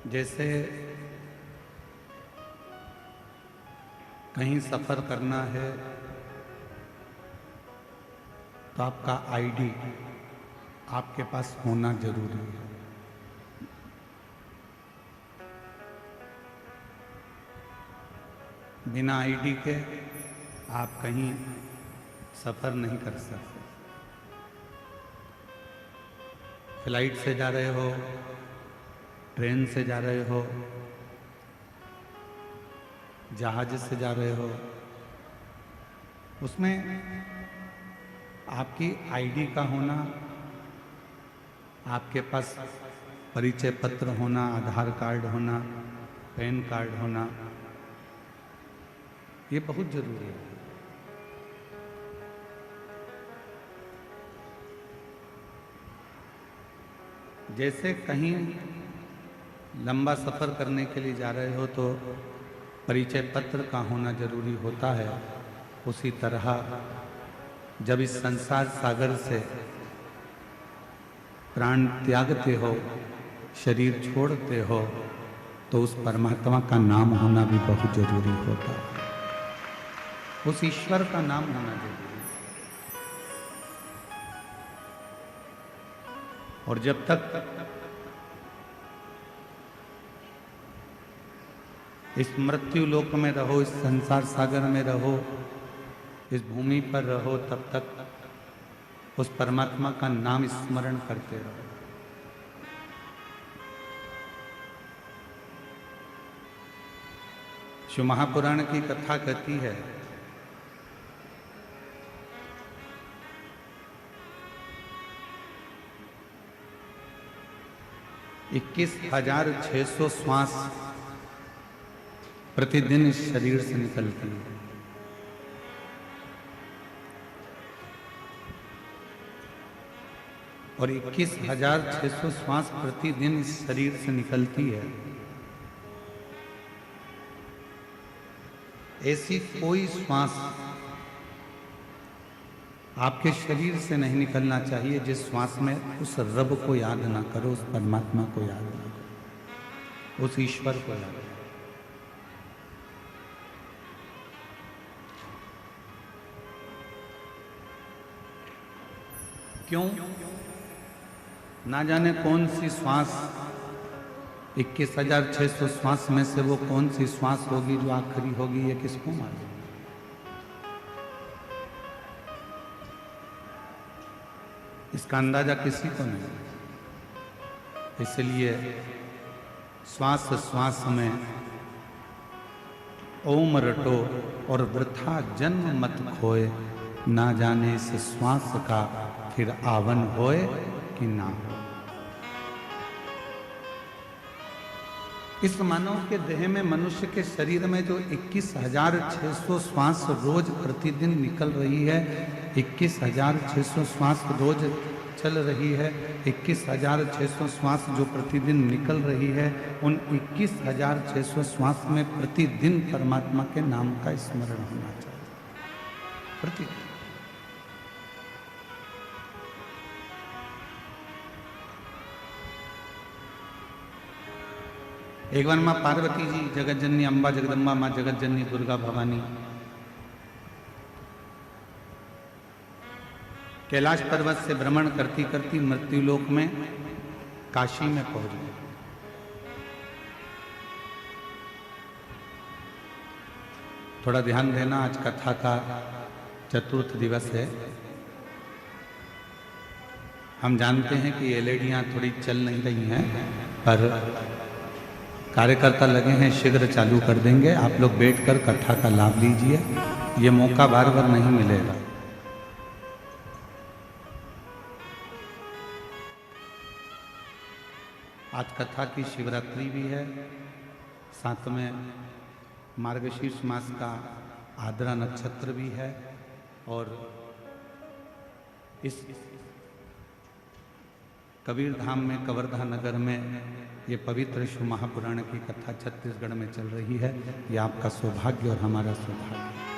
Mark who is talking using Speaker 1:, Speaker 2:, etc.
Speaker 1: जैसे कहीं सफ़र करना है तो आपका आईडी आपके पास होना जरूरी है। बिना आईडी के आप कहीं सफ़र नहीं कर सकते। फ्लाइट से जा रहे हो, ट्रेन से जा रहे हो, जहाज से जा रहे हो, उसमें आपकी आईडी का होना, आपके पास परिचय पत्र होना, आधार कार्ड होना, पैन कार्ड होना, ये बहुत जरूरी है। जैसे कहीं लंबा सफ़र करने के लिए जा रहे हो तो परिचय पत्र का होना जरूरी होता है, उसी तरह जब इस संसार सागर से प्राण त्यागते हो, शरीर छोड़ते हो, तो उस परमात्मा का नाम होना भी बहुत जरूरी होता है। उस ईश्वर का नाम होना जरूरी है। और जब तक इस मृत्यु लोक में रहो, इस संसार सागर में रहो, इस भूमि पर रहो, तब तक उस परमात्मा का नाम स्मरण करते रहो। शिव महापुराण की कथा कहती है 21,600 श्वास प्रतिदिन इस शरीर से निकलती है। और 21,600 श्वास प्रतिदिन इस शरीर से निकलती है। ऐसी कोई श्वास आपके शरीर से नहीं निकलना चाहिए जिस श्वास में उस रब को याद ना करो, उस परमात्मा को याद ना करो, उस ईश्वर को याद करो। क्यों? ना जाने कौन सी श्वास 21,600 श्वास में से वो कौन सी श्वास होगी जो आखिरी होगी, ये किसको मालूम। इसका अंदाजा किसी को नहीं। इसलिए श्वास श्वास में ओम रटो और वृथा जन्म मत खोए, ना जाने इस श्वास का फिर आवन होए कि ना हो। इस मानव के देह में, मनुष्य के शरीर में जो 21,600 श्वास रोज प्रतिदिन निकल रही है, 21,600 श्वास रोज चल रही है, 21,600 श्वास जो प्रतिदिन निकल रही है, उन 21,600 श्वास में प्रतिदिन परमात्मा के नाम का स्मरण होना चाहिए। प्रतिदिन। एक बार माँ पार्वती जी, जगत जननी अम्बा जगदम्बा, माँ जगत जननी दुर्गा भवानी कैलाश पर्वत से भ्रमण करती करती मृत्युलोक में काशी में पहुंच गई। थोड़ा ध्यान देना, आज कथा का चतुर्थ दिवस है। हम जानते हैं कि एलईडियां थोड़ी चल नहीं रही हैं, पर कार्यकर्ता लगे हैं, शीघ्र चालू कर देंगे। आप लोग बैठकर कथा का लाभ लीजिए, ये मौका बार बार नहीं मिलेगा। आज कथा की शिवरात्रि भी है, साथ में मार्गशीर्ष मास का आद्रा नक्षत्र भी है, और इस कबीर धाम में, कवर्धा नगर में ये पवित्र शिव महापुराण की कथा छत्तीसगढ़ में चल रही है। ये आपका सौभाग्य और हमारा सौभाग्य।